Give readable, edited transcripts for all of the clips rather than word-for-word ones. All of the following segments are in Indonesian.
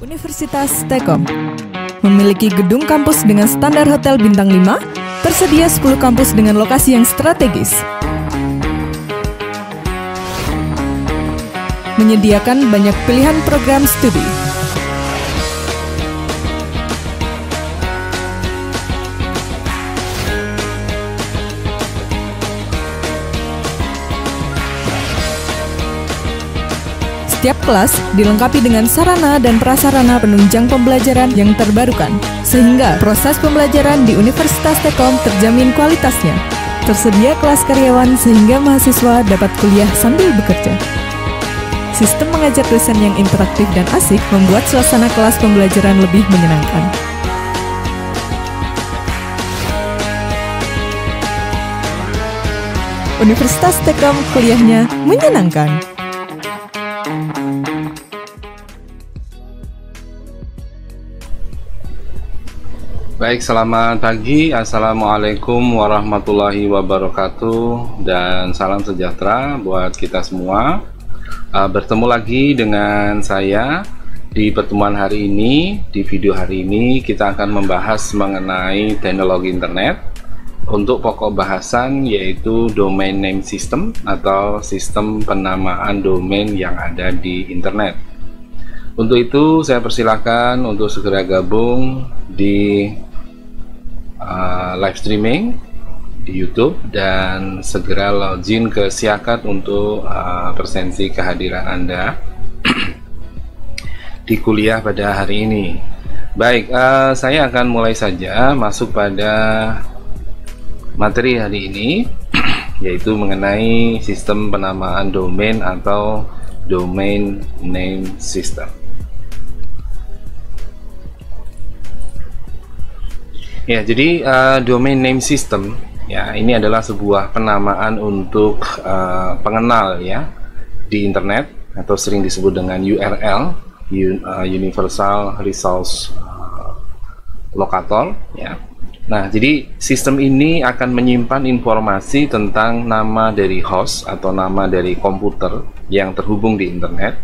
Universitas Telkom memiliki gedung kampus dengan standar hotel bintang 5, tersedia 10 kampus dengan lokasi yang strategis. Menyediakan banyak pilihan program studi. Setiap kelas dilengkapi dengan sarana dan prasarana penunjang pembelajaran yang terbarukan, sehingga proses pembelajaran di Universitas Telkom terjamin kualitasnya. Tersedia kelas karyawan sehingga mahasiswa dapat kuliah sambil bekerja. Sistem mengajar dosen yang interaktif dan asik membuat suasana kelas pembelajaran lebih menyenangkan. Universitas Telkom, kuliahnya menyenangkan. Baik, selamat pagi. Assalamualaikum warahmatullahi wabarakatuh, dan salam sejahtera buat kita semua. Bertemu lagi dengan saya di pertemuan hari ini. Di video hari ini kita akan membahas mengenai teknologi internet untuk pokok bahasan, yaitu domain name system atau sistem penamaan domain yang ada di internet. Untuk itu saya persilahkan untuk segera gabung di live streaming di YouTube dan segera login ke Siakat untuk presensi kehadiran Anda di kuliah pada hari ini. Baik, saya akan mulai saja masuk pada materi hari ini, yaitu mengenai sistem penamaan domain atau domain name system. Ya, jadi domain name system ya, ini adalah sebuah penamaan untuk pengenal ya di internet, atau sering disebut dengan URL, Universal Resource Locator ya. Nah, jadi sistem ini akan menyimpan informasi tentang nama dari host atau nama dari komputer yang terhubung di internet,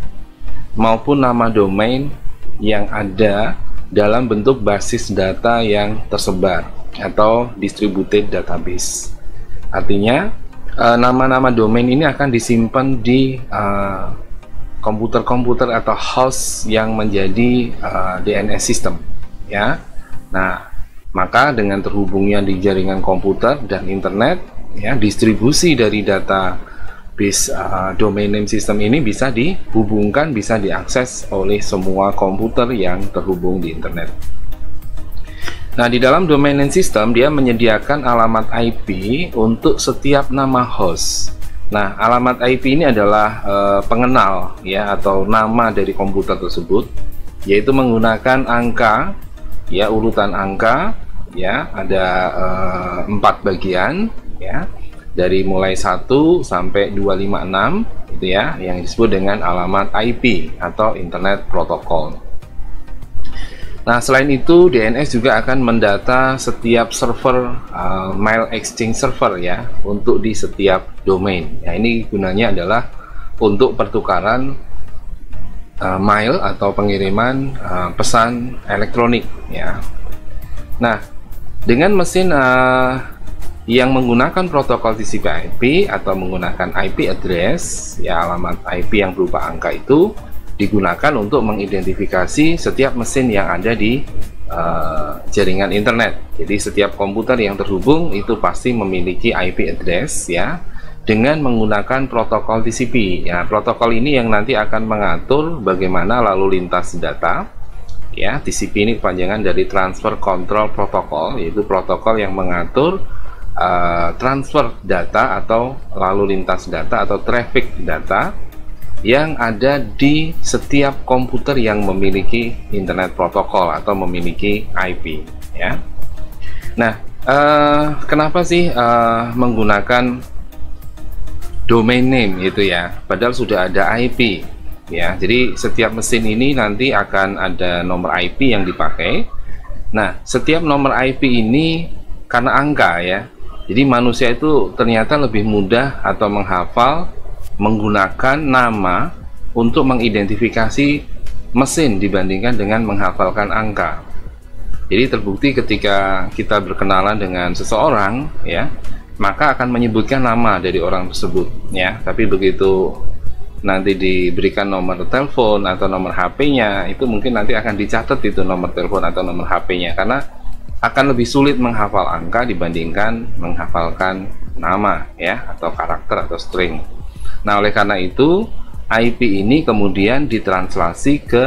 maupun nama domain yang ada dalam bentuk basis data yang tersebar atau distributed database. Artinya nama-nama domain ini akan disimpan di komputer-komputer atau host yang menjadi DNS system ya. Nah, maka dengan terhubungnya di jaringan komputer dan internet ya, distribusi dari data domain name system ini bisa dihubungkan, bisa diakses oleh semua komputer yang terhubung di internet. Nah, di dalam domain name system dia menyediakan alamat IP untuk setiap nama host. Nah, alamat IP ini adalah pengenal ya, atau nama dari komputer tersebut, yaitu menggunakan angka ya, urutan angka ya, ada 4 bagian ya, dari mulai 1 sampai 256 itu ya, yang disebut dengan alamat IP atau Internet Protocol. Nah, selain itu DNS juga akan mendata setiap server mail exchange server ya, untuk di setiap domain. Ya, ini gunanya adalah untuk pertukaran mail atau pengiriman pesan elektronik ya. Nah, dengan mesin yang menggunakan protokol TCP/IP atau menggunakan IP address ya, alamat IP yang berupa angka itu digunakan untuk mengidentifikasi setiap mesin yang ada di jaringan internet. Jadi setiap komputer yang terhubung itu pasti memiliki IP address ya, dengan menggunakan protokol TCP ya. Protokol ini yang nanti akan mengatur bagaimana lalu lintas data ya. TCP ini kepanjangan dari Transfer Control Protocol, yaitu protokol yang mengatur transfer data atau lalu lintas data atau traffic data yang ada di setiap komputer yang memiliki internet protokol atau memiliki IP ya. Nah, kenapa sih menggunakan domain name itu ya, padahal sudah ada IP ya. Jadi setiap mesin ini nanti akan ada nomor IP yang dipakai. Nah, setiap nomor IP ini karena angka ya, jadi manusia itu ternyata lebih mudah atau menghafal menggunakan nama untuk mengidentifikasi mesin dibandingkan dengan menghafalkan angka. Jadi terbukti ketika kita berkenalan dengan seseorang, ya, maka akan menyebutkan nama dari orang tersebut, ya. Tapi begitu nanti diberikan nomor telepon atau nomor HP-nya, itu mungkin nanti akan dicatat itu nomor telepon atau nomor HP-nya, karena akan lebih sulit menghafal angka dibandingkan menghafalkan nama, ya, atau karakter atau string. Nah, oleh karena itu IP ini kemudian ditranslasi ke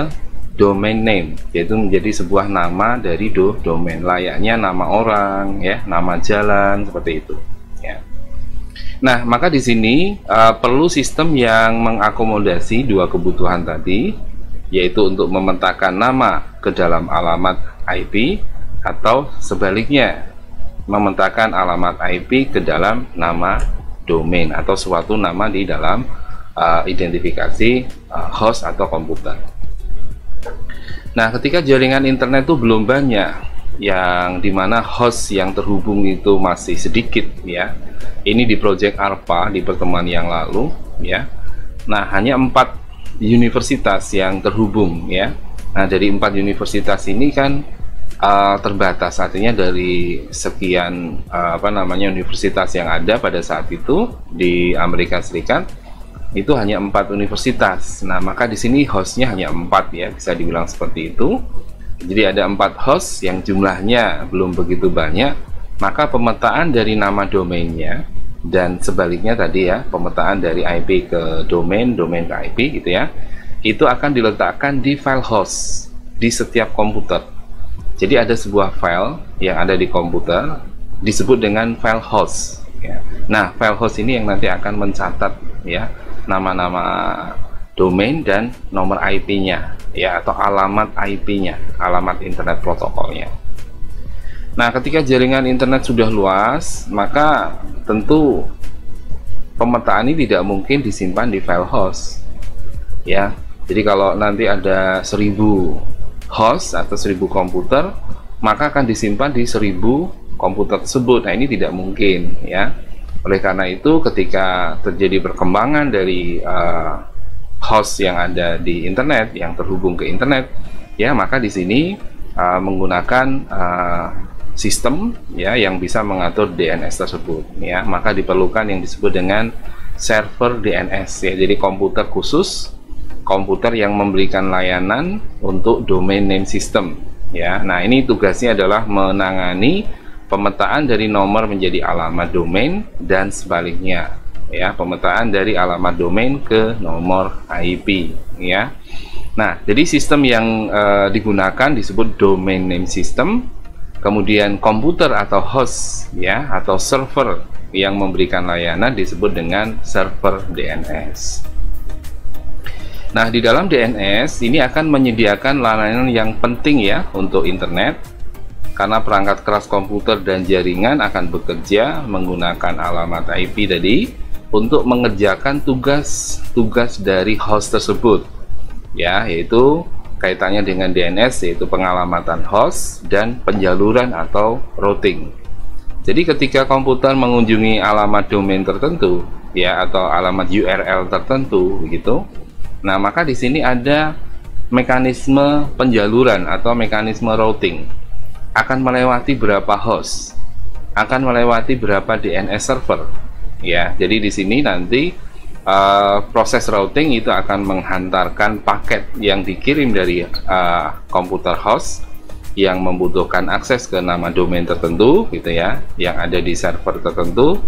domain name, yaitu menjadi sebuah nama dari domain, layaknya nama orang, ya, nama jalan, seperti itu, ya. Nah, maka di sini perlu sistem yang mengakomodasi dua kebutuhan tadi, yaitu untuk memetakan nama ke dalam alamat IP atau sebaliknya memetakan alamat IP ke dalam nama domain atau suatu nama di dalam identifikasi host atau komputer. Nah, ketika jaringan internet itu belum banyak, yang dimana host yang terhubung itu masih sedikit, ya. Ini di Project ARPA di pertemuan yang lalu, ya. Nah, hanya 4 universitas yang terhubung, ya. Nah, dari 4 universitas ini kan terbatas, artinya dari sekian universitas yang ada pada saat itu di Amerika Serikat, itu hanya 4 universitas. Nah, maka di sini hostnya hanya 4, ya, bisa dibilang seperti itu. Jadi ada 4 host yang jumlahnya belum begitu banyak, maka pemetaan dari nama domainnya dan sebaliknya tadi, ya, pemetaan dari IP ke domain, domain ke IP, gitu ya, itu akan diletakkan di file host di setiap komputer. Jadi ada sebuah file yang ada di komputer disebut dengan file host, ya. Nah, file host ini yang nanti akan mencatat, ya, nama-nama domain dan nomor IP-nya, ya, atau alamat IP-nya, alamat internet protokolnya. Nah, ketika jaringan internet sudah luas, maka tentu pemetaan ini tidak mungkin disimpan di file host, ya. Jadi kalau nanti ada 1000 host atau 1000 komputer, maka akan disimpan di 1000 komputer tersebut. Nah, ini tidak mungkin, ya. Oleh karena itu, ketika terjadi perkembangan dari host yang ada di internet, yang terhubung ke internet, ya, maka di sini menggunakan sistem, ya, yang bisa mengatur DNS tersebut, ya. Maka diperlukan yang disebut dengan server DNS, ya. Jadi komputer khusus, komputer yang memberikan layanan untuk domain name system, ya. Nah, ini tugasnya adalah menangani pemetaan dari nomor menjadi alamat domain dan sebaliknya, ya, pemetaan dari alamat domain ke nomor IP, ya. Nah, jadi sistem yang digunakan disebut domain name system. Kemudian komputer atau host, ya, atau server yang memberikan layanan disebut dengan server DNS. Nah, di dalam DNS ini akan menyediakan layanan yang penting, ya, untuk internet, karena perangkat keras komputer dan jaringan akan bekerja menggunakan alamat IP tadi untuk mengerjakan tugas-tugas dari host tersebut, ya, yaitu kaitannya dengan DNS, yaitu pengalamatan host dan penjaluran atau routing. Jadi ketika komputer mengunjungi alamat domain tertentu, ya, atau alamat URL tertentu, begitu. Nah, maka di sini ada mekanisme penjaluran atau mekanisme routing. Akan melewati berapa host, akan melewati berapa DNS server, ya. Jadi di sini nanti proses routing itu akan menghantarkan paket yang dikirim dari komputer host yang membutuhkan akses ke nama domain tertentu, gitu ya, yang ada di server tertentu.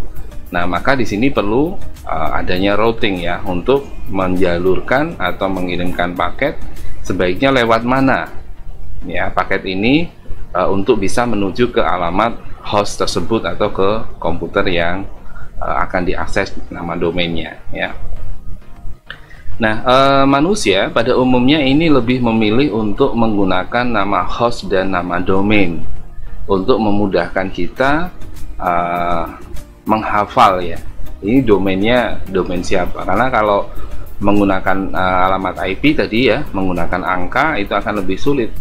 Nah, maka di sini perlu adanya routing, ya, untuk menjalurkan atau mengirimkan paket sebaiknya lewat mana, ya, paket ini untuk bisa menuju ke alamat host tersebut atau ke komputer yang akan diakses nama domainnya, ya. Nah, manusia pada umumnya ini lebih memilih untuk menggunakan nama host dan nama domain untuk memudahkan kita menghafal, ya, ini domainnya domain siapa. Karena kalau menggunakan alamat IP tadi, ya, menggunakan angka, itu akan lebih sulit.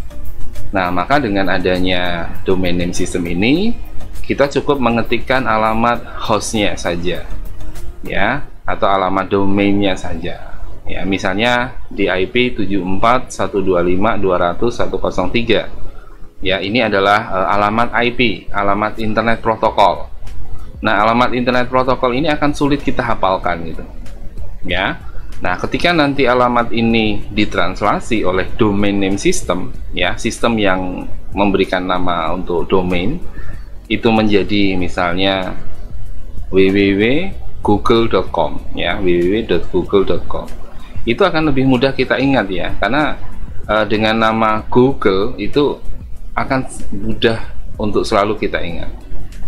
Nah, maka dengan adanya domain name system ini, kita cukup mengetikkan alamat hostnya saja, ya, atau alamat domainnya saja. ya, misalnya di IP 74.125.200.103. Ya, ini adalah alamat IP, alamat internet protokol. Nah, alamat internet protokol ini akan sulit kita hafalkan gitu. Ya. Nah, ketika nanti alamat ini ditranslasi oleh domain name system, ya, sistem yang memberikan nama untuk domain itu menjadi misalnya www.google.com, ya, www.google.com. Itu akan lebih mudah kita ingat ya, karena dengan nama Google itu akan mudah untuk selalu kita ingat.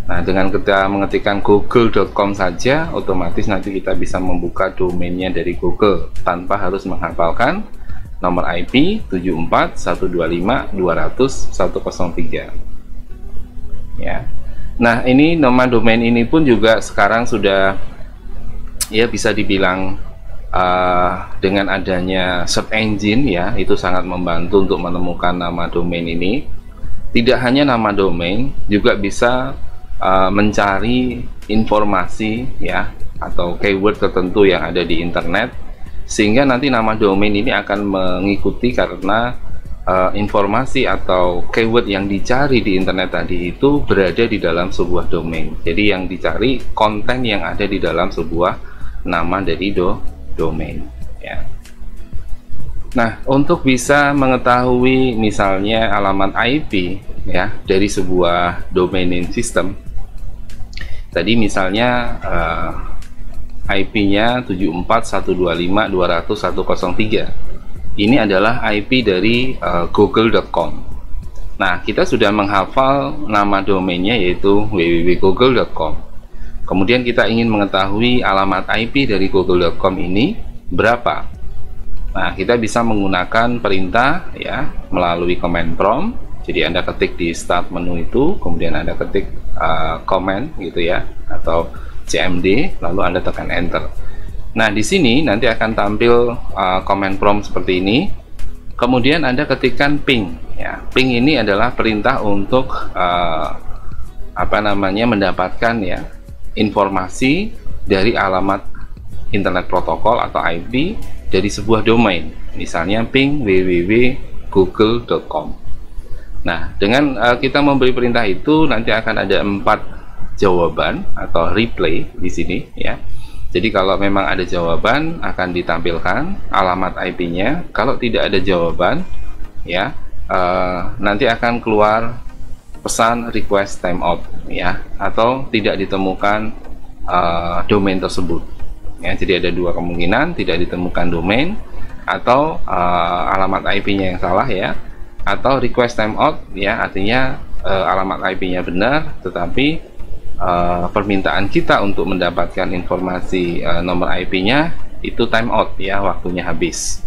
Nah, dengan kita mengetikkan google.com saja, otomatis nanti kita bisa membuka domainnya dari Google tanpa harus menghafalkan nomor IP 74.125.200.103. Ya. Nah, ini nama domain ini pun juga sekarang sudah ya bisa dibilang dengan adanya search engine ya, itu sangat membantu untuk menemukan nama domain ini. Tidak hanya nama domain, juga bisa mencari informasi ya atau keyword tertentu yang ada di internet, sehingga nanti nama domain ini akan mengikuti karena informasi atau keyword yang dicari di internet tadi itu berada di dalam sebuah domain. Jadi yang dicari konten yang ada di dalam sebuah nama dari domain ya. Nah, untuk bisa mengetahui misalnya alamat IP ya dari sebuah domain name system, tadi misalnya IP-nya 74.125.200.103. Ini adalah IP dari google.com. Nah, kita sudah menghafal nama domainnya yaitu www.google.com. Kemudian kita ingin mengetahui alamat IP dari google.com ini berapa. Nah, kita bisa menggunakan perintah ya melalui command prompt. Jadi Anda ketik di start menu itu, kemudian Anda ketik command gitu ya, atau CMD, lalu Anda tekan enter. Nah, di sini nanti akan tampil command prompt seperti ini. Kemudian Anda ketikkan ping. Ya, ping ini adalah perintah untuk mendapatkan ya informasi dari alamat internet protokol atau IP dari sebuah domain. Misalnya ping www.google.com. Nah, dengan kita memberi perintah itu nanti akan ada 4 jawaban atau replay di sini ya. Jadi kalau memang ada jawaban akan ditampilkan alamat IP-nya. Kalau tidak ada jawaban, ya nanti akan keluar pesan request timeout, ya, atau tidak ditemukan domain tersebut. Ya, jadi ada 2 kemungkinan, tidak ditemukan domain atau alamat IP-nya yang salah, ya, atau request timeout, ya, artinya alamat IP-nya benar, tetapi permintaan kita untuk mendapatkan informasi nomor IP-nya itu time out ya, waktunya habis.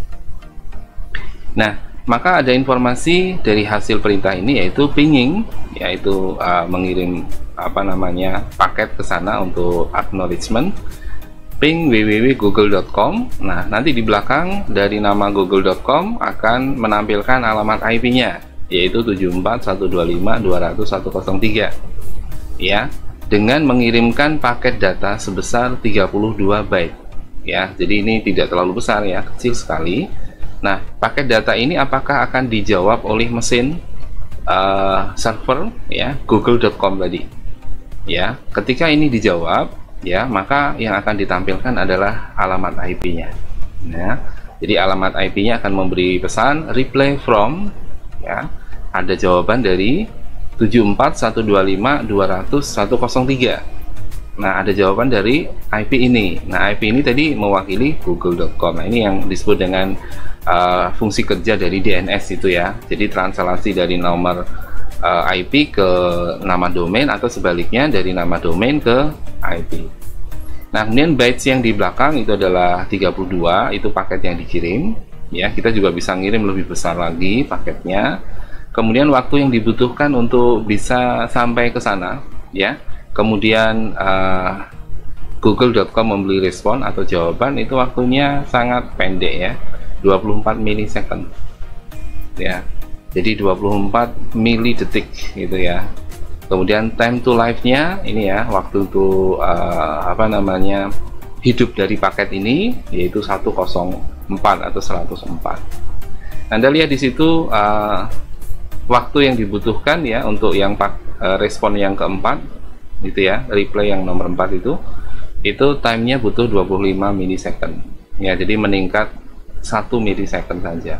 Nah, maka ada informasi dari hasil perintah ini yaitu pinging, yaitu mengirim paket ke sana untuk acknowledgement, ping www.google.com. Nah, nanti di belakang dari nama google.com akan menampilkan alamat IP-nya yaitu 74.125.200.103 ya, dengan mengirimkan paket data sebesar 32 byte ya. Jadi ini tidak terlalu besar ya, kecil sekali. Nah, paket data ini apakah akan dijawab oleh mesin server ya google.com tadi ya. Ketika ini dijawab ya, maka yang akan ditampilkan adalah alamat IP-nya. Nah, jadi alamat IP-nya akan memberi pesan reply from ya, ada jawaban dari 74.125.200.103. Nah, ada jawaban dari IP ini. Nah, IP ini tadi mewakili google.com. Nah, ini yang disebut dengan fungsi kerja dari DNS itu ya. Jadi translasi dari nomor IP ke nama domain atau sebaliknya dari nama domain ke IP. Nah, kemudian bytes yang di belakang itu adalah 32, itu paket yang dikirim ya. Kita juga bisa ngirim lebih besar lagi paketnya. Kemudian waktu yang dibutuhkan untuk bisa sampai ke sana ya. Kemudian google.com memberi respon atau jawaban itu waktunya sangat pendek ya, 24 milisecond ya. Jadi 24 milidetik gitu ya. Kemudian time to live-nya ini ya, waktu itu hidup dari paket ini yaitu 104 atau 104. Anda lihat di situ waktu yang dibutuhkan ya untuk yang respon yang keempat gitu ya, replay yang nomor 4 itu timenya butuh 25 milisecond ya, jadi meningkat 1 milisecond saja.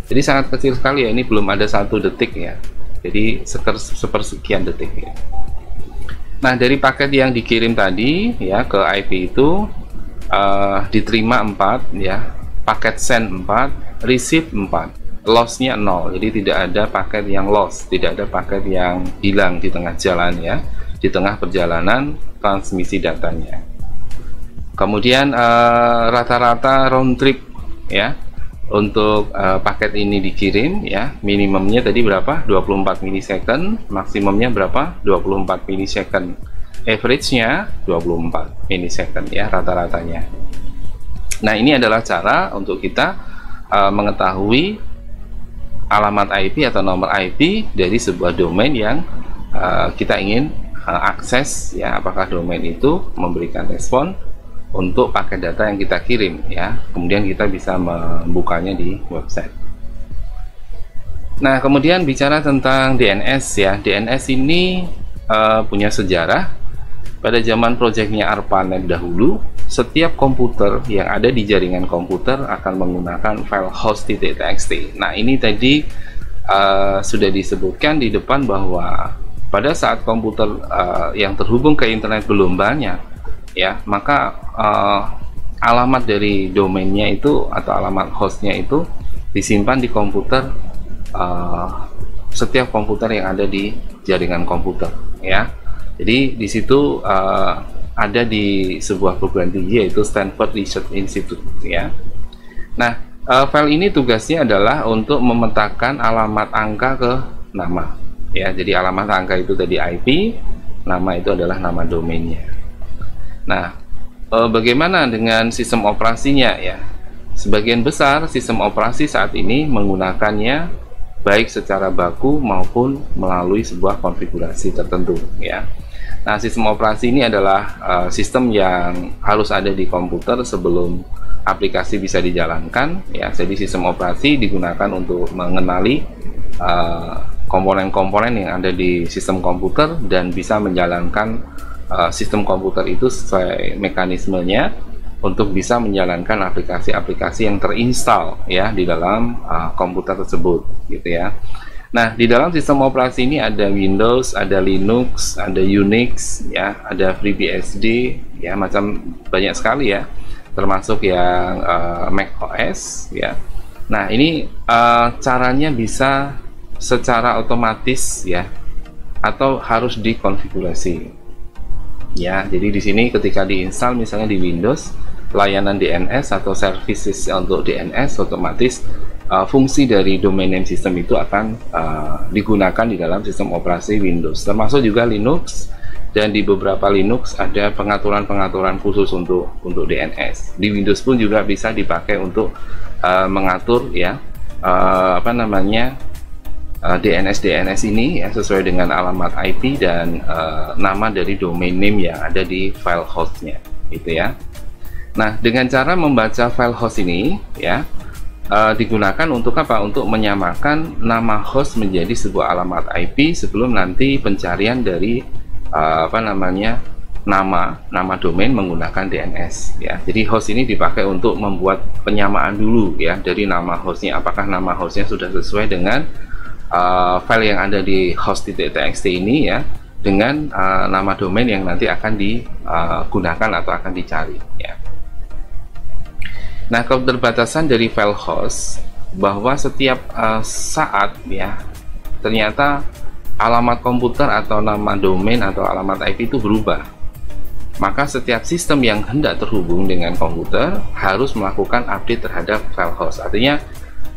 Jadi sangat kecil sekali ya, ini belum ada 1 detik ya, jadi sepersekian detik ya. Nah, dari paket yang dikirim tadi ya ke IP itu diterima 4 ya, paket send 4, receive 4, loss-nya 0, jadi tidak ada paket yang loss, tidak ada paket yang hilang di tengah jalan ya, di tengah perjalanan transmisi datanya. Kemudian rata-rata round trip ya untuk paket ini dikirim ya, minimumnya tadi berapa? 24 milisecond, maksimumnya berapa? 24 milisecond, average-nya 24 milisecond ya rata-ratanya. Nah, ini adalah cara untuk kita mengetahui alamat IP atau nomor IP dari sebuah domain yang kita ingin akses ya, apakah domain itu memberikan respon untuk paket data yang kita kirim ya, kemudian kita bisa membukanya di website. Nah, kemudian bicara tentang DNS ya, DNS ini punya sejarah. Pada zaman proyeknya ARPANET dahulu, setiap komputer yang ada di jaringan komputer akan menggunakan file host.txt. Nah, ini tadi sudah disebutkan di depan bahwa pada saat komputer yang terhubung ke internet belum banyak ya, maka alamat dari domainnya itu atau alamat hostnya itu disimpan di komputer setiap komputer yang ada di jaringan komputer ya. Jadi di situ ada di sebuah perguruan tinggi yaitu Stanford Research Institute ya. Nah, file ini tugasnya adalah untuk memetakan alamat angka ke nama ya. Jadi alamat angka itu tadi IP, nama itu adalah nama domainnya. Nah, bagaimana dengan sistem operasinya ya? Sebagian besar sistem operasi saat ini menggunakannya baik secara baku maupun melalui sebuah konfigurasi tertentu ya. Nah, sistem operasi ini adalah sistem yang harus ada di komputer sebelum aplikasi bisa dijalankan ya. Jadi sistem operasi digunakan untuk mengenali komponen-komponen yang ada di sistem komputer dan bisa menjalankan sistem komputer itu sesuai mekanismenya untuk bisa menjalankan aplikasi-aplikasi yang terinstall ya di dalam komputer tersebut gitu ya. Nah, di dalam sistem operasi ini ada Windows, ada Linux, ada Unix ya, ada FreeBSD ya, macam banyak sekali ya, termasuk yang Mac OS ya. Nah, ini caranya bisa secara otomatis ya, atau harus dikonfigurasi ya. Jadi di sini ketika diinstal misalnya di Windows, layanan DNS atau services untuk DNS, otomatis fungsi dari domain name system itu akan digunakan di dalam sistem operasi Windows, termasuk juga Linux, dan di beberapa Linux ada pengaturan-pengaturan khusus untuk DNS. Di Windows pun juga bisa dipakai untuk mengatur ya DNS ini ya, sesuai dengan alamat IP dan nama dari domain name yang ada di file hostnya gitu ya. Nah, dengan cara membaca file host ini ya, digunakan untuk apa? Untuk menyamakan nama host menjadi sebuah alamat IP sebelum nanti pencarian dari nama domain menggunakan DNS ya. Jadi host ini dipakai untuk membuat penyamaan dulu ya dari nama hostnya, apakah nama hostnya sudah sesuai dengan file yang ada di host.txt ini ya, dengan nama domain yang nanti akan digunakan atau akan dicari ya. Nah, keterbatasan dari file host bahwa setiap saat ya, ternyata alamat komputer atau nama domain atau alamat IP itu berubah. Maka setiap sistem yang hendak terhubung dengan komputer harus melakukan update terhadap file host. Artinya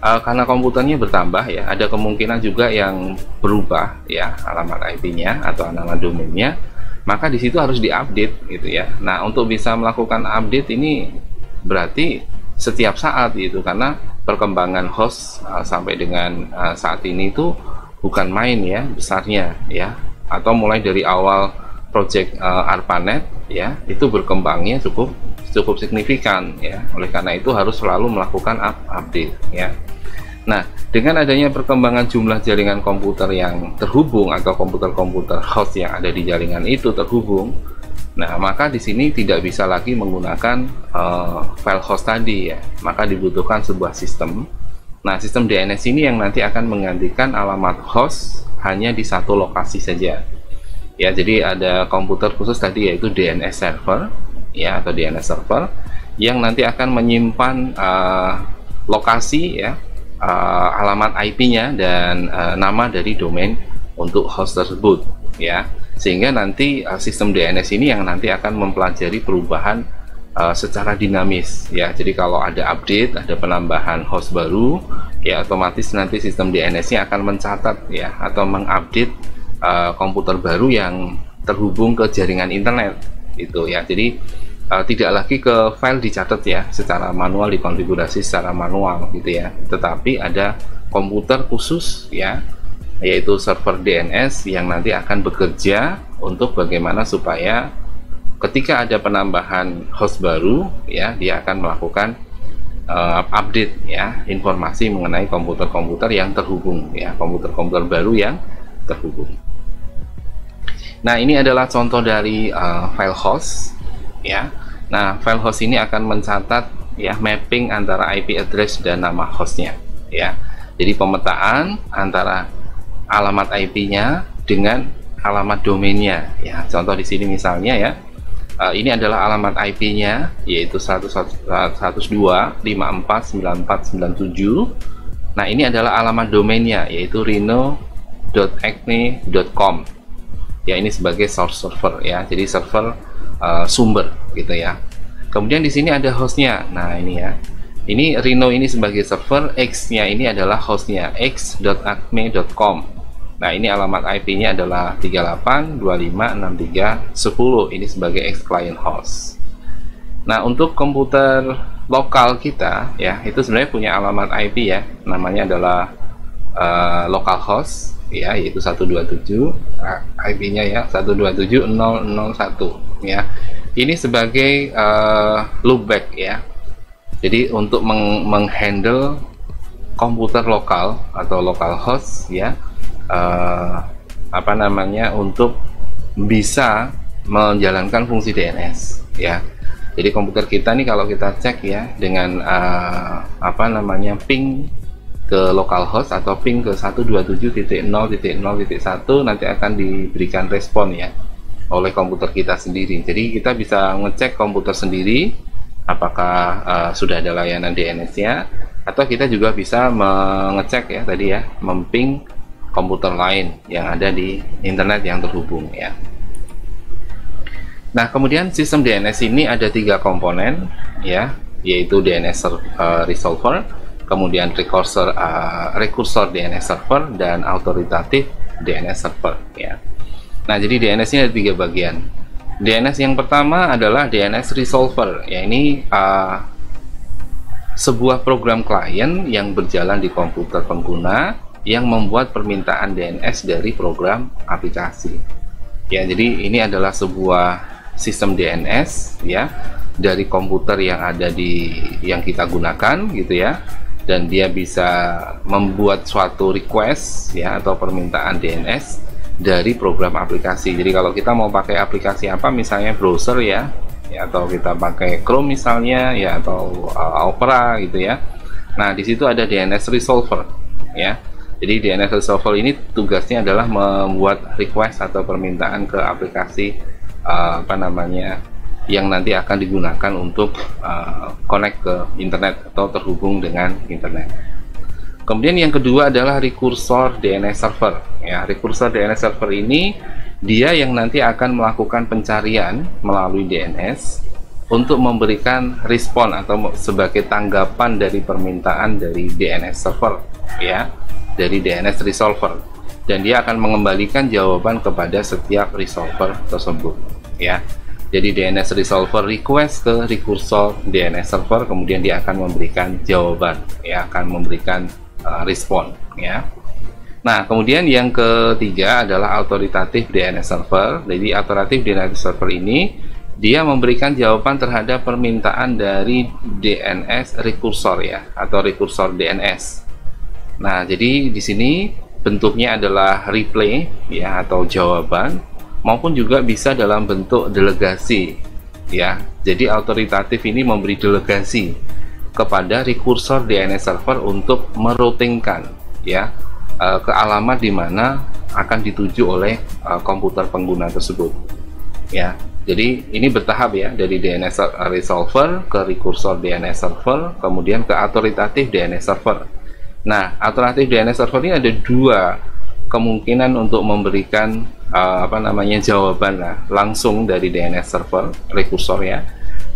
karena komputernya bertambah ya, ada kemungkinan juga yang berubah ya alamat IP-nya atau nama domainnya, maka di situ harus diupdate gitu ya. Nah, untuk bisa melakukan update ini berarti setiap saat gitu, karena perkembangan host sampai dengan saat ini itu bukan main ya besarnya ya, atau mulai dari awal project ARPANET ya, itu berkembangnya cukup cukup signifikan ya. Oleh karena itu harus selalu melakukan update ya. Nah, dengan adanya perkembangan jumlah jaringan komputer yang terhubung atau komputer-komputer host yang ada di jaringan itu terhubung, nah maka di sini tidak bisa lagi menggunakan file host tadi ya. Maka dibutuhkan sebuah sistem. Nah, sistem DNS ini yang nanti akan menggantikan alamat host hanya di satu lokasi saja. Ya, jadi ada komputer khusus tadi yaitu DNS server ya, atau DNS server yang nanti akan menyimpan lokasi ya, alamat IP-nya dan nama dari domain untuk host tersebut ya, sehingga nanti sistem DNS ini yang nanti akan mempelajari perubahan secara dinamis ya. Jadi kalau ada update, ada penambahan host baru ya, otomatis nanti sistem DNS-nya akan mencatat ya, atau mengupdate komputer baru yang terhubung ke jaringan internet itu ya. Jadi tidak lagi ke file dicatat ya secara manual, dikonfigurasi secara manual gitu ya, tetapi ada komputer khusus ya, yaitu server DNS yang nanti akan bekerja untuk bagaimana supaya ketika ada penambahan host baru ya, dia akan melakukan update ya, informasi mengenai komputer-komputer yang terhubung ya, komputer-komputer baru yang terhubung. Nah, ini adalah contoh dari file host ya. Nah, file host ini akan mencatat ya mapping antara IP address dan nama hostnya ya. Jadi pemetaan antara alamat IP-nya dengan alamat domainnya ya. Contoh di sini misalnya ya, ini adalah alamat IP-nya yaitu 112.54.94.97. Nah, ini adalah alamat domainnya yaitu reno.acne.com ya. Ini sebagai source server ya, jadi server sumber gitu ya. Kemudian di sini ada hostnya. Nah, ini ya, ini Reno ini sebagai server, X-nya ini adalah hostnya, x.acme.com. Nah, ini alamat IP-nya adalah 38.25.63.10. Ini sebagai X client host. Nah, untuk komputer lokal kita ya, itu sebenarnya punya alamat IP ya, namanya adalah localhost ya, yaitu 127, IP-nya ya 127.0.0.1 ya. Ini sebagai loopback ya. Jadi untuk menghandle komputer lokal atau localhost ya, untuk bisa menjalankan fungsi DNS ya. Jadi komputer kita nih kalau kita cek ya dengan ping ke localhost atau ping ke 127.0.0.1, nanti akan diberikan respon ya oleh komputer kita sendiri. Jadi kita bisa ngecek komputer sendiri apakah sudah ada layanan DNS-nya, atau kita juga bisa mengecek ya tadi ya, memping komputer lain yang ada di internet yang terhubung ya. Nah, kemudian sistem DNS ini ada 3 komponen ya, yaitu DNS resolver, kemudian rekursor DNS server, dan autoritatif DNS server ya. Nah, jadi DNS ini ada 3 bagian. DNS yang pertama adalah DNS resolver ya, ini sebuah program klien yang berjalan di komputer pengguna yang membuat permintaan DNS dari program aplikasi ya. Jadi ini adalah sebuah sistem DNS ya dari komputer yang ada yang kita gunakan gitu ya, dan dia bisa membuat suatu request ya atau permintaan DNS dari program aplikasi. Jadi kalau kita mau pakai aplikasi apa, misalnya browser ya, atau kita pakai Chrome misalnya ya, atau Opera gitu ya. Nah, di situ ada DNS resolver ya. Jadi DNS resolver ini tugasnya adalah membuat request atau permintaan ke aplikasi yang nanti akan digunakan untuk connect ke internet atau terhubung dengan internet. Kemudian yang kedua adalah rekursor DNS server ya. Rekursor DNS server ini dia yang nanti akan melakukan pencarian melalui DNS untuk memberikan respon atau sebagai tanggapan dari permintaan dari DNS server ya, dari DNS resolver, dan dia akan mengembalikan jawaban kepada setiap resolver tersebut ya. Jadi DNS resolver request ke rekursor DNS server, kemudian dia akan memberikan jawaban ya, akan memberikan respon ya. Nah, kemudian yang ketiga adalah autoritatif DNS server. Jadi autoritatif DNS server ini dia memberikan jawaban terhadap permintaan dari DNS rekursor ya, atau rekursor DNS. Nah, jadi di sini bentuknya adalah replay ya, atau jawaban, maupun juga bisa dalam bentuk delegasi ya. Jadi autoritatif ini memberi delegasi kepada rekursor DNS server untuk meroutingkan ya ke alamat di mana akan dituju oleh komputer pengguna tersebut ya. Jadi ini bertahap ya, dari DNS resolver ke rekursor DNS server, kemudian ke autoritatif DNS server. Nah, autoritatif DNS server ini ada dua kemungkinan untuk memberikan jawaban langsung dari DNS server rekursor ya,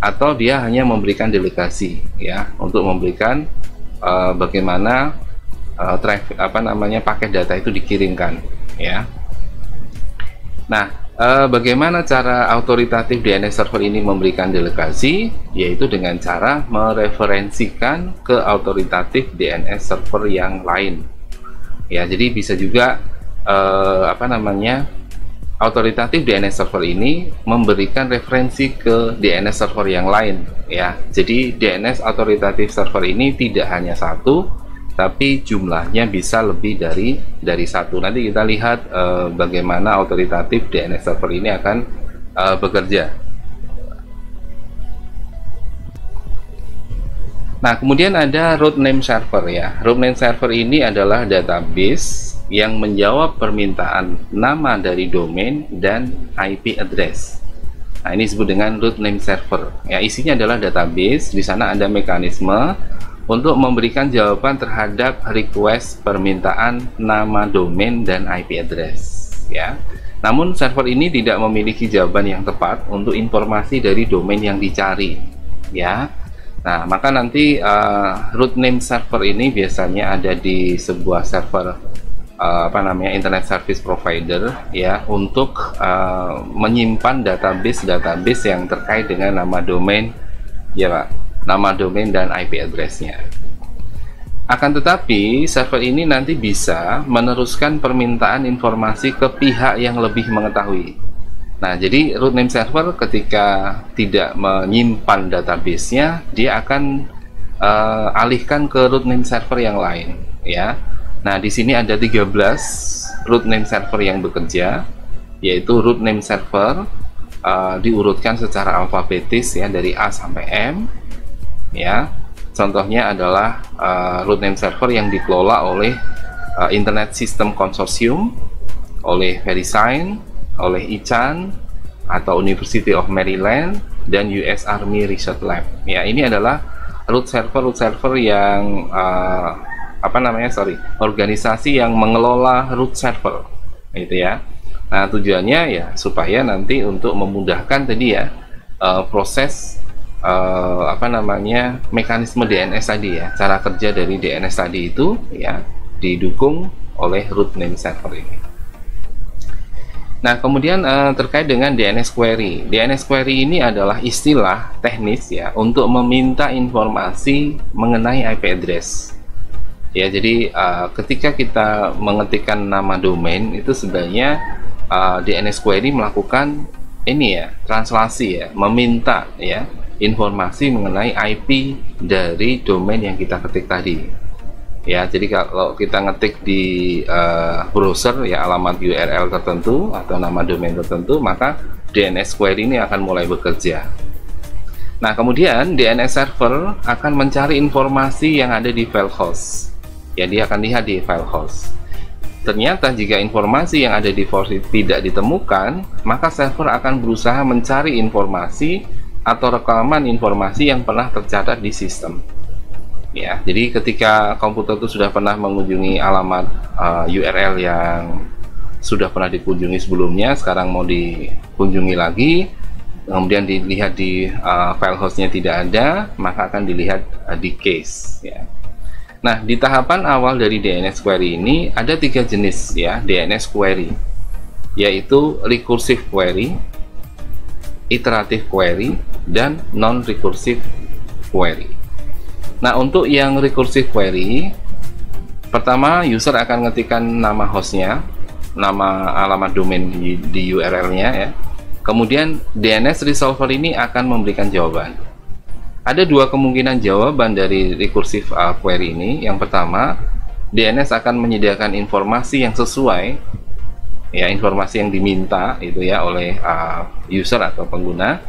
atau dia hanya memberikan delegasi ya, untuk memberikan bagaimana paket data itu dikirimkan ya. Nah, bagaimana cara autoritatif DNS server ini memberikan delegasi, yaitu dengan cara mereferensikan ke autoritatif DNS server yang lain ya. Jadi bisa juga autoritatif DNS server ini memberikan referensi ke DNS server yang lain ya. Jadi DNS autoritatif server ini tidak hanya satu, tapi jumlahnya bisa lebih dari satu. Nanti kita lihat bagaimana autoritatif DNS server ini akan bekerja. Nah, kemudian ada root name server ya. Root name server ini adalah database yang menjawab permintaan nama dari domain dan IP address. Nah, ini disebut dengan root name server. Ya, isinya adalah database. Di sana ada mekanisme untuk memberikan jawaban terhadap request permintaan nama domain dan IP address ya. Namun server ini tidak memiliki jawaban yang tepat untuk informasi dari domain yang dicari ya. Nah, maka nanti root name server ini biasanya ada di sebuah server internet service provider ya, untuk menyimpan database yang terkait dengan nama domain ya Pak, nama domain dan IP address-nya. Akan tetapi server ini nanti bisa meneruskan permintaan informasi ke pihak yang lebih mengetahui. Nah, jadi root name server ketika tidak menyimpan database-nya, dia akan alihkan ke root name server yang lain ya. Nah, di sini ada 13 root name server yang bekerja, yaitu root name server diurutkan secara alfabetis ya, dari A sampai M ya. Contohnya adalah root name server yang dikelola oleh Internet System Consortium, oleh VeriSign, oleh ICANN atau University of Maryland, dan US Army Research Lab ya. Ini adalah root server yang organisasi yang mengelola root server gitu ya. Nah, tujuannya ya supaya nanti untuk memudahkan tadi ya proses mekanisme DNS tadi ya, cara kerja dari DNS tadi itu ya, didukung oleh root name server ini. Nah, kemudian terkait dengan DNS query. DNS query ini adalah istilah teknis ya untuk meminta informasi mengenai IP address. Ya, jadi ketika kita mengetikkan nama domain itu sebenarnya DNS query melakukan ini ya, translasi ya, meminta ya informasi mengenai IP dari domain yang kita ketik tadi. Ya, jadi kalau kita ngetik di browser ya alamat URL tertentu atau nama domain tertentu, maka DNS query ini akan mulai bekerja. Nah, kemudian DNS server akan mencari informasi yang ada di file host. Ya, dia akan lihat di file host. Ternyata jika informasi yang ada di host tidak ditemukan, maka server akan berusaha mencari informasi atau rekaman informasi yang pernah tercatat di sistem. Ya, jadi ketika komputer itu sudah pernah mengunjungi alamat URL yang sudah pernah dikunjungi sebelumnya, sekarang mau dikunjungi lagi, kemudian dilihat di file hostnya tidak ada, maka akan dilihat di cache ya. Nah, di tahapan awal dari DNS query ini ada 3 jenis ya DNS query, yaitu recursive query, iterative query, dan non-recursive query. Nah, untuk yang recursive query, pertama user akan ngetikkan nama hostnya, nama alamat domain di URL-nya ya. Kemudian DNS resolver ini akan memberikan jawaban. Ada dua kemungkinan jawaban dari recursive query ini. Yang pertama, DNS akan menyediakan informasi yang sesuai, ya, informasi yang diminta itu ya oleh user atau pengguna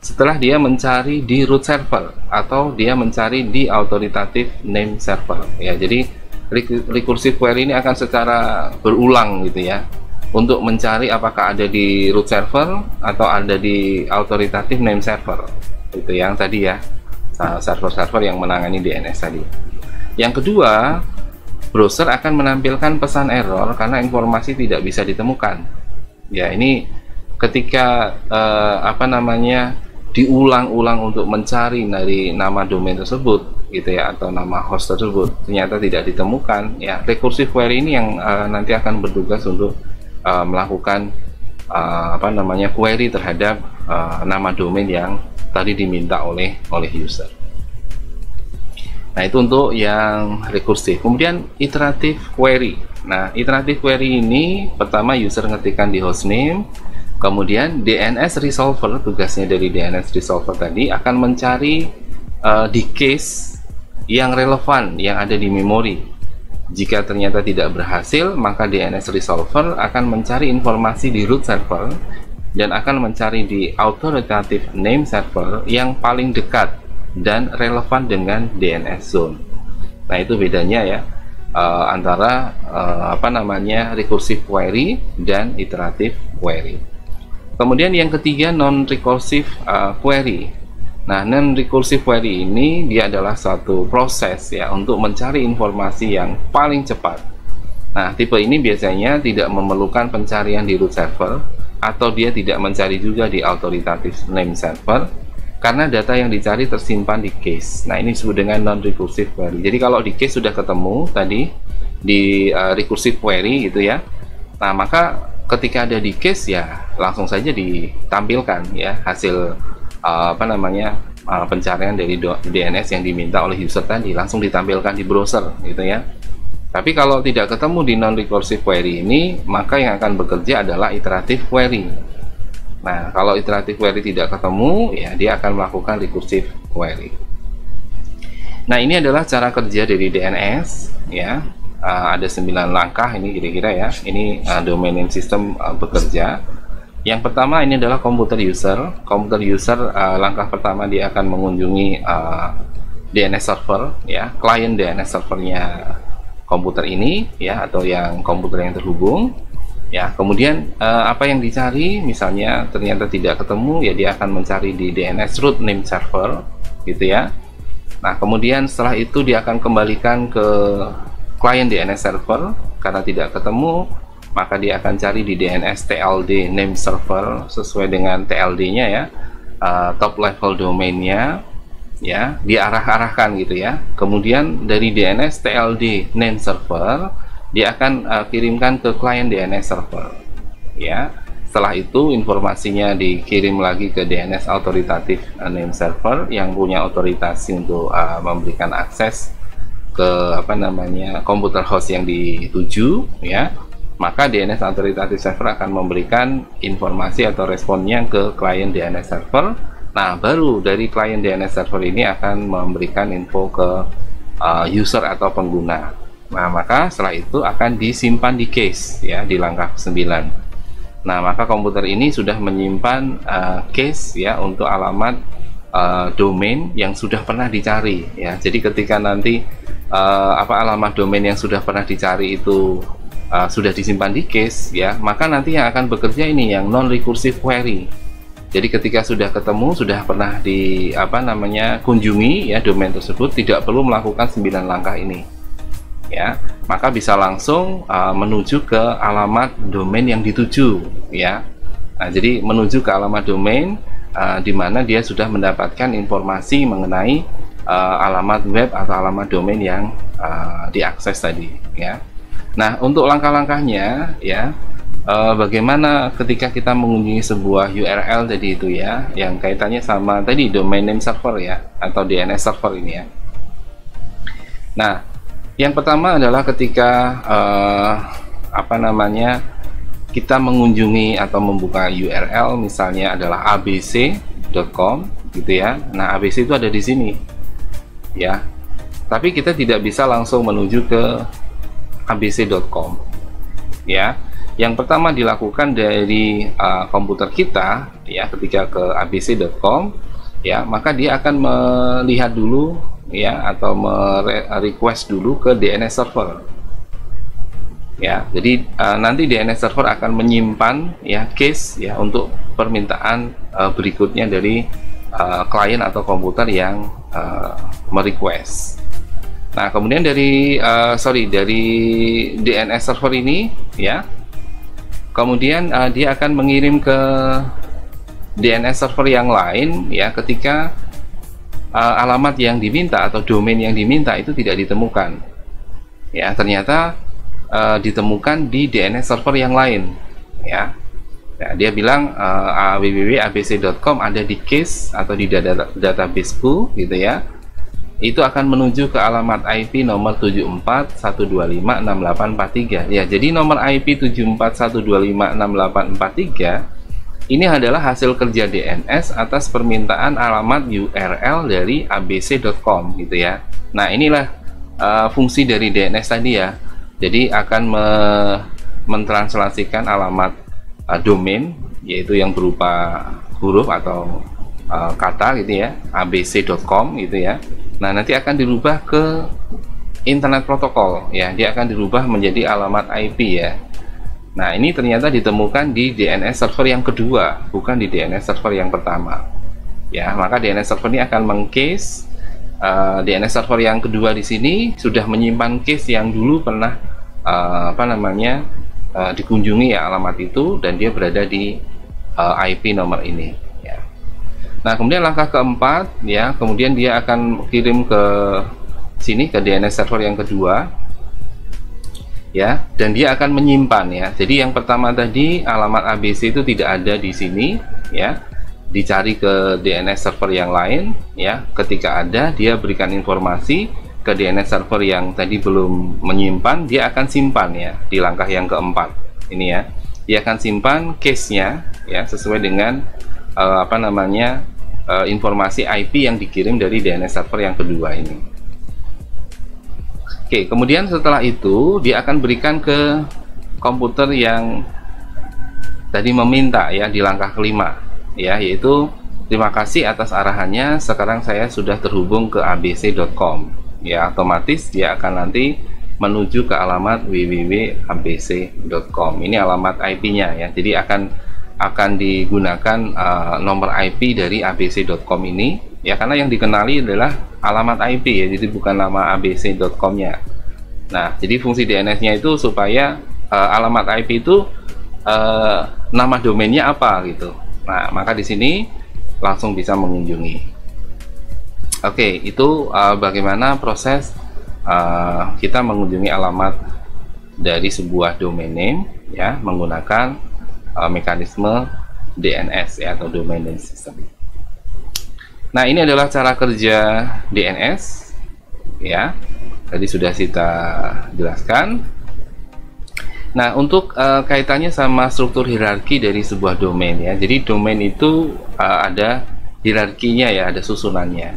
setelah dia mencari di root server atau dia mencari di authoritative name server, ya. Jadi recursive query ini akan secara berulang gitu ya, untuk mencari apakah ada di root server atau ada di authoritative name server, itu yang tadi ya, server-server yang menangani DNS tadi. Yang kedua, browser akan menampilkan pesan error karena informasi tidak bisa ditemukan. Ya, ini ketika diulang-ulang untuk mencari dari nama domain tersebut gitu ya, atau nama host tersebut ternyata tidak ditemukan, ya recursive query ini yang nanti akan bertugas untuk melakukan query terhadap nama domain yang tadi diminta oleh user. Nah, itu untuk yang recursive. Kemudian iterative query. Nah, iterative query ini pertama user ngetikkan di hostname, kemudian DNS resolver, tugasnya dari DNS resolver tadi akan mencari di case yang relevan yang ada di memori. Jika ternyata tidak berhasil, maka DNS resolver akan mencari informasi di root server dan akan mencari di authoritative name server yang paling dekat dan relevan dengan DNS zone. Nah, itu bedanya ya antara recursive query dan iterative query. Kemudian yang ketiga, non-recursive query. Nah, non-recursive query ini dia adalah suatu proses ya untuk mencari informasi yang paling cepat. Nah, tipe ini biasanya tidak memerlukan pencarian di root server atau dia tidak mencari juga di authoritative name server karena data yang dicari tersimpan di cache. Nah, ini disebut dengan non-recursive query. Jadi kalau di cache sudah ketemu tadi di recursive query gitu ya. Nah, maka ketika ada di cache ya langsung saja ditampilkan ya hasil pencarian dari DNS yang diminta oleh user tadi, langsung ditampilkan di browser gitu ya. Tapi kalau tidak ketemu di non-recursive query ini, maka yang akan bekerja adalah iterative query. Nah, kalau iterative query tidak ketemu, ya dia akan melakukan recursive query. Nah, ini adalah cara kerja dari DNS ya. Ada 9 langkah ini kira-kira ya. Ini domain name system bekerja. Yang pertama ini adalah komputer user. Komputer user langkah pertama dia akan mengunjungi DNS server ya, klien DNS servernya komputer ini ya, atau yang komputer yang terhubung ya. Kemudian apa yang dicari, misalnya ternyata tidak ketemu ya, dia akan mencari di DNS root name server gitu ya. Nah, kemudian setelah itu dia akan kembalikan ke klien DNS server. Karena tidak ketemu, maka dia akan cari di DNS TLD name server sesuai dengan TLD-nya ya, top level domainnya ya, diarah-arahkan gitu ya. Kemudian dari DNS TLD name server dia akan kirimkan ke klien DNS server ya. Setelah itu informasinya dikirim lagi ke DNS authoritative name server yang punya otoritasi untuk memberikan akses ke komputer host yang dituju ya. Maka DNS authoritative server akan memberikan informasi atau responnya ke klien DNS server. Nah, baru dari klien DNS server ini akan memberikan info ke user atau pengguna. Nah, maka setelah itu akan disimpan di cache ya, di langkah 9. Nah, maka komputer ini sudah menyimpan cache ya untuk alamat domain yang sudah pernah dicari ya. Jadi ketika nanti alamat domain yang sudah pernah dicari itu sudah disimpan di cache ya, maka nanti yang akan bekerja ini yang non-recursive query. Jadi ketika sudah ketemu, sudah pernah di kunjungi ya domain tersebut, tidak perlu melakukan 9 langkah ini ya, maka bisa langsung menuju ke alamat domain yang dituju ya. Nah, jadi menuju ke alamat domain di mana dia sudah mendapatkan informasi mengenai alamat web atau alamat domain yang diakses tadi ya. Nah, untuk langkah-langkahnya ya, bagaimana ketika kita mengunjungi sebuah URL tadi itu ya, yang kaitannya sama tadi domain name server ya, atau DNS server ini ya. Nah, yang pertama adalah ketika kita mengunjungi atau membuka URL misalnya adalah abc.com gitu ya. Nah, ABC itu ada di sini ya. Tapi kita tidak bisa langsung menuju ke abc.com ya. Yang pertama dilakukan dari komputer kita ya, ketika ke abc.com ya, maka dia akan melihat dulu ya, atau request dulu ke DNS server ya. Jadi nanti DNS server akan menyimpan ya case ya untuk permintaan berikutnya dari klien atau komputer yang merequest. Nah, kemudian dari DNS server ini ya, kemudian dia akan mengirim ke DNS server yang lain ya, ketika alamat yang diminta atau domain yang diminta itu tidak ditemukan ya, ternyata ditemukan di DNS server yang lain ya. Nah, dia bilang www.abc.com ada di case atau di databaseku gitu ya. Itu akan menuju ke alamat IP nomor 74.125.6843 ya. Jadi nomor IP 74.125.6843 ini adalah hasil kerja DNS atas permintaan alamat URL dari abc.com gitu ya. Nah, inilah fungsi dari DNS tadi ya. Jadi akan mentranslasikan alamat domain, yaitu yang berupa huruf atau kata gitu ya, abc.com gitu ya. Nah, nanti akan dirubah ke internet protokol ya, dia akan dirubah menjadi alamat IP ya. Nah, ini ternyata ditemukan di DNS server yang kedua, bukan di DNS server yang pertama ya. Maka DNS server ini akan mengcase DNS server yang kedua di sini sudah menyimpan case yang dulu pernah dikunjungi ya alamat itu, dan dia berada di IP nomor ini. Nah, kemudian langkah keempat ya, kemudian dia akan kirim ke sini ke DNS server yang kedua ya, dan dia akan menyimpan ya. Jadi yang pertama tadi alamat ABC itu tidak ada di sini ya, dicari ke DNS server yang lain ya. Ketika ada, dia berikan informasi ke DNS server yang tadi belum menyimpan, dia akan simpan ya di langkah yang keempat ini ya. Dia akan simpan case-nya ya sesuai dengan informasi IP yang dikirim dari DNS server yang kedua ini. Oke, kemudian setelah itu dia akan berikan ke komputer yang tadi meminta ya di langkah kelima ya, yaitu terima kasih atas arahannya, sekarang saya sudah terhubung ke abc.com ya. Otomatis dia akan nanti menuju ke alamat www.abc.com. Ini alamat IP-nya ya. Jadi akan digunakan nomor IP dari abc.com ini ya, karena yang dikenali adalah alamat IP ya, jadi bukan nama abc.com-nya. Nah, jadi fungsi DNS-nya itu supaya alamat IP itu nama domainnya apa gitu. Nah, maka di sini langsung bisa mengunjungi. Oke, itu bagaimana proses kita mengunjungi alamat dari sebuah domain name ya, menggunakan mekanisme DNS ya, atau domain name system. Nah, ini adalah cara kerja DNS ya, tadi sudah kita jelaskan. Nah, untuk kaitannya sama struktur hierarki dari sebuah domain ya, jadi domain itu ada hierarkinya ya, ada susunannya.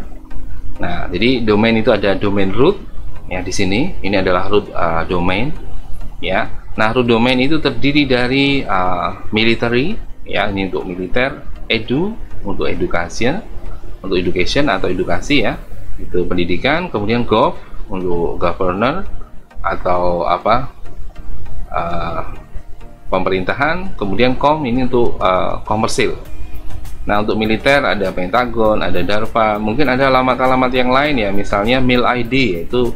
Nah, jadi domain itu ada domain root ya, di sini ini adalah root domain ya. Nah, root domain itu terdiri dari military ya, ini untuk militer, edu untuk education atau edukasi ya, itu pendidikan, kemudian gov untuk governor atau pemerintahan, kemudian com ini untuk komersil. Nah, untuk militer ada Pentagon, ada DARPA, mungkin ada alamat-alamat yang lain ya, misalnya Mil ID yaitu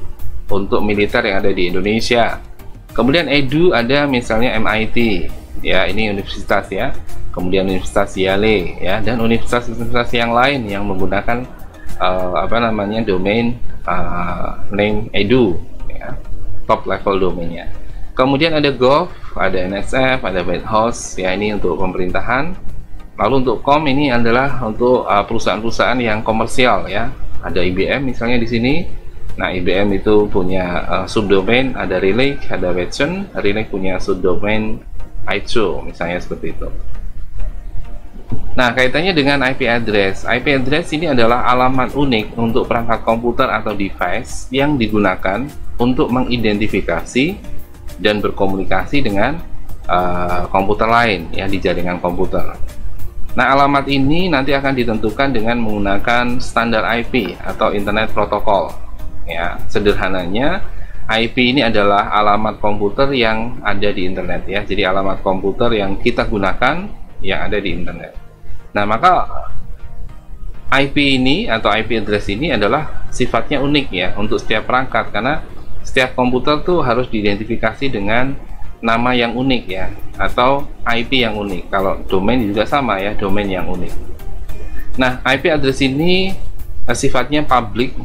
untuk militer yang ada di Indonesia. Kemudian edu ada misalnya MIT ya, ini universitas ya, kemudian Universitas Yale ya, dan universitas-universitas yang lain yang menggunakan domain name edu ya, top level domainnya. Kemudian ada gov, ada NSF, ada White House ya, ini untuk pemerintahan. Lalu untuk com ini adalah untuk perusahaan-perusahaan yang komersial ya, ada IBM misalnya di sini. Nah, IBM itu punya subdomain, ada Relay, ada Watson. Relay punya subdomain ITRO misalnya seperti itu. Nah, kaitannya dengan IP address. IP address ini adalah alamat unik untuk perangkat komputer atau device yang digunakan untuk mengidentifikasi dan berkomunikasi dengan komputer lain ya di jaringan komputer. Nah, alamat ini nanti akan ditentukan dengan menggunakan standar IP atau Internet Protocol. Ya, sederhananya IP ini adalah alamat komputer yang ada di internet ya. Jadi alamat komputer yang kita gunakan yang ada di internet. Nah, maka IP ini atau IP address ini adalah sifatnya unik ya untuk setiap perangkat, karena setiap komputer tuh harus diidentifikasi dengan nama yang unik ya, atau IP yang unik. Kalau domain juga sama ya, domain yang unik. Nah, IP address ini sifatnya public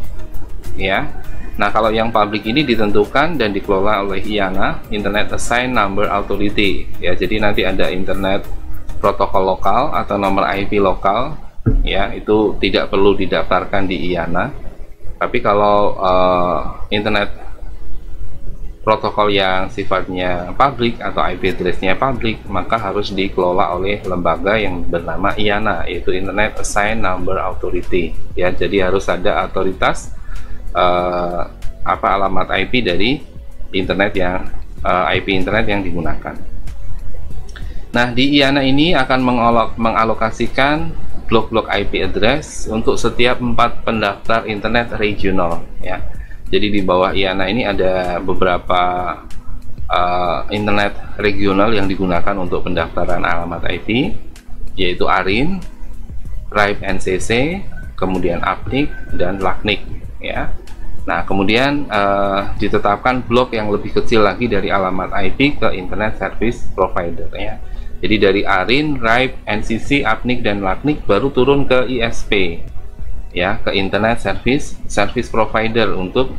ya. Nah, kalau yang public ini ditentukan dan dikelola oleh IANA, Internet Assigned Number Authority ya. Jadi nanti ada internet protokol lokal atau nomor IP lokal ya, itu tidak perlu didaftarkan di IANA. Tapi kalau internet protokol yang sifatnya publik atau IP address-nya publik, maka harus dikelola oleh lembaga yang bernama IANA, yaitu Internet Assigned Number Authority ya. Jadi harus ada otoritas alamat IP dari internet yang IP internet yang digunakan. Nah, di IANA ini akan mengalokasikan blok-blok IP address untuk setiap 4 pendaftar internet regional ya. Jadi di bawah IANA ini ada beberapa internet regional yang digunakan untuk pendaftaran alamat IP, yaitu ARIN, RIPE NCC, kemudian APNIC dan LACNIC ya. Nah, kemudian ditetapkan blok yang lebih kecil lagi dari alamat IP ke Internet Service Provider ya. Jadi dari ARIN, RIPE, NCC, APNIC dan LACNIC baru turun ke ISP ya, ke Internet Service Provider untuk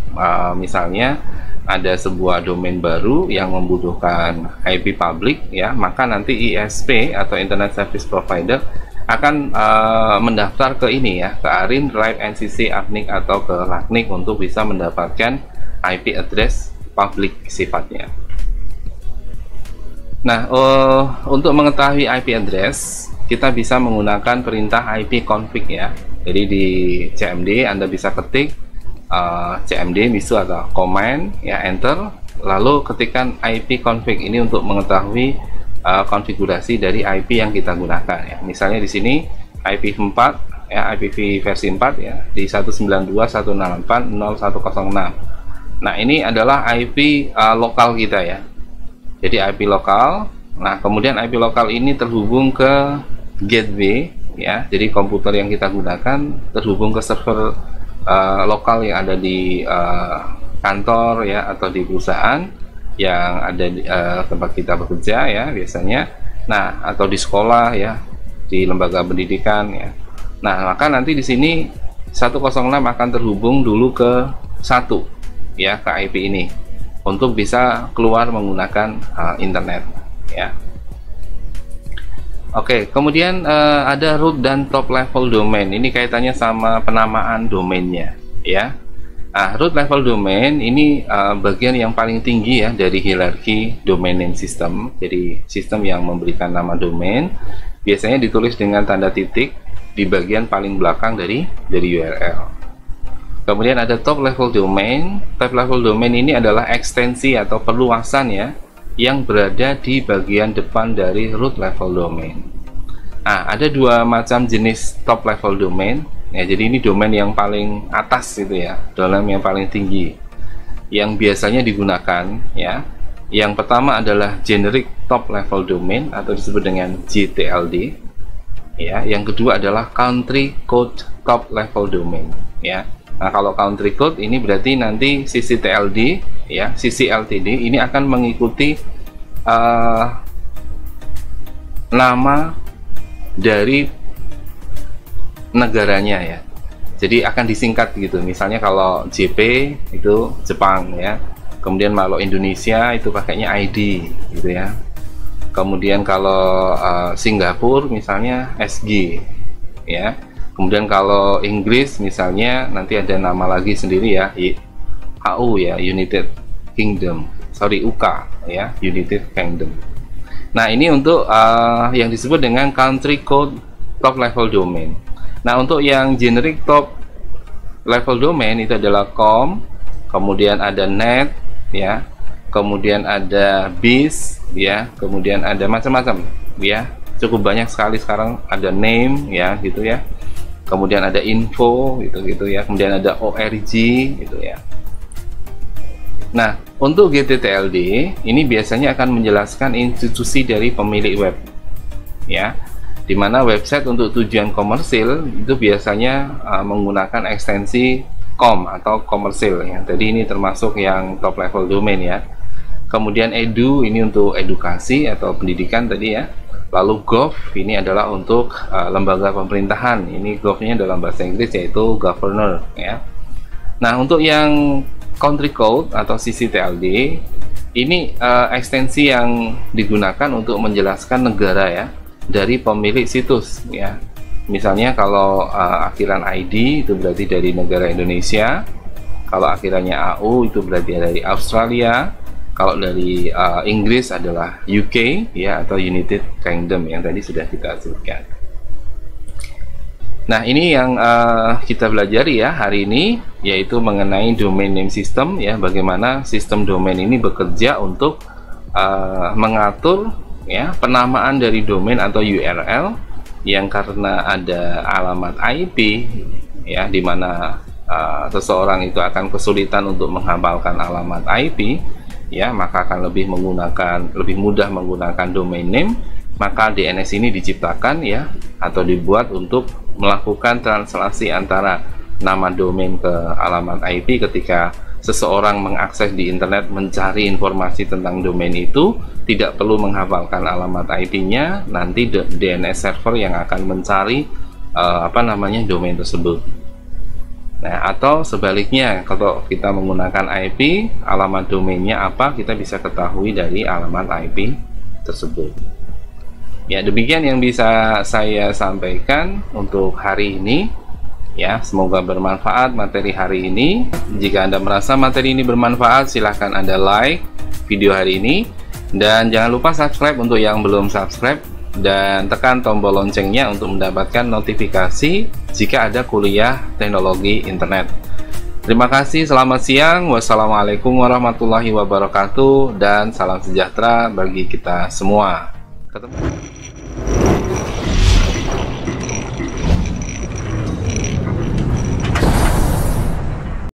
misalnya ada sebuah domain baru yang membutuhkan IP public ya, maka nanti ISP atau Internet Service Provider akan mendaftar ke ini ya, ke ARIN, RIPE, NCC, APNIC atau ke LACNIC untuk bisa mendapatkan IP address public sifatnya. Nah, untuk mengetahui IP address kita bisa menggunakan perintah IP config ya. Jadi di CMD Anda bisa ketik CMD misu atau command ya, enter, lalu ketikkan IP config ini untuk mengetahui konfigurasi dari IP yang kita gunakan ya. Misalnya di sini IPv4 ya, IPv versi 4 ya, di 192.168.0.106. Nah, ini adalah IP lokal kita ya. Jadi IP lokal. Nah, kemudian IP lokal ini terhubung ke gateway ya. Jadi komputer yang kita gunakan terhubung ke server lokal yang ada di kantor ya, atau di perusahaan yang ada di tempat kita bekerja ya biasanya. Nah, atau di sekolah ya, di lembaga pendidikan ya. Nah, maka nanti di sini 106 akan terhubung dulu ke 1 ya, ke IP ini untuk bisa keluar menggunakan internet ya. Oke, kemudian ada root dan top level domain. Ini kaitannya sama penamaan domainnya ya. Nah, root level domain ini bagian yang paling tinggi ya dari hierarki domain name system. Jadi sistem yang memberikan nama domain biasanya ditulis dengan tanda titik di bagian paling belakang dari URL. Kemudian ada top level domain. Top level domain ini adalah ekstensi atau perluasan ya, yang berada di bagian depan dari root level domain. Nah, ada dua macam jenis top level domain ya. Jadi ini domain yang paling atas itu ya, domain yang paling tinggi yang biasanya digunakan ya. Yang pertama adalah generic top level domain atau disebut dengan GTLD ya. Yang kedua adalah country code top level domain ya. Nah, kalau country code ini berarti nanti sisi TLD ya, sisi LTD ini akan mengikuti nama dari negaranya ya. Jadi akan disingkat gitu. Misalnya kalau JP itu Jepang ya. Kemudian kalau Indonesia itu pakainya ID gitu ya. Kemudian kalau Singapura misalnya SG ya. Kemudian kalau Inggris misalnya nanti ada nama lagi sendiri ya, HU ya, United Kingdom, sorry UK ya, United Kingdom. Nah, ini untuk yang disebut dengan country code top level domain. Nah, untuk yang generic top level domain itu adalah com, kemudian ada net, ya, kemudian ada biz, ya, kemudian ada macam-macam, ya, cukup banyak sekali sekarang, ada name, ya, gitu ya, kemudian ada info, gitu ya, kemudian ada org, gitu ya. Nah, untuk GTTLD ini biasanya akan menjelaskan institusi dari pemilik web, ya, dimana website untuk tujuan komersil itu biasanya menggunakan ekstensi com atau komersil, ya. Jadi ini termasuk yang top level domain, ya. Kemudian edu ini untuk edukasi atau pendidikan tadi, ya. Lalu gov ini adalah untuk lembaga pemerintahan. Ini govnya dalam bahasa Inggris yaitu governor, ya. Nah, untuk yang country code atau CCTLD ini ekstensi yang digunakan untuk menjelaskan negara, ya, dari pemilik situs, ya. Misalnya kalau akhiran ID itu berarti dari negara Indonesia, kalau akhirannya AU itu berarti dari Australia, kalau dari Inggris adalah UK, ya, atau United Kingdom yang tadi sudah kita sebutkan. Nah, ini yang kita pelajari, ya, hari ini, yaitu mengenai domain name system, ya, bagaimana sistem domain ini bekerja untuk mengatur, ya, penamaan dari domain atau URL yang karena ada alamat IP, ya, dimana seseorang itu akan kesulitan untuk menghafalkan alamat IP, ya, maka akan lebih mudah menggunakan domain name. Maka DNS ini diciptakan, ya, atau dibuat untuk melakukan translasi antara nama domain ke alamat IP ketika seseorang mengakses di internet mencari informasi tentang domain itu, tidak perlu menghafalkan alamat IP-nya, nanti DNS server yang akan mencari domain tersebut. Nah, atau sebaliknya, kalau kita menggunakan IP, alamat domainnya apa, kita bisa ketahui dari alamat IP tersebut. Ya, demikian yang bisa saya sampaikan untuk hari ini. Ya, semoga bermanfaat materi hari ini. Jika Anda merasa materi ini bermanfaat, silahkan Anda like video hari ini. Dan jangan lupa subscribe untuk yang belum subscribe. Dan tekan tombol loncengnya untuk mendapatkan notifikasi jika ada kuliah teknologi internet. Terima kasih, selamat siang. Wassalamualaikum warahmatullahi wabarakatuh. Dan salam sejahtera bagi kita semua. Ketemu.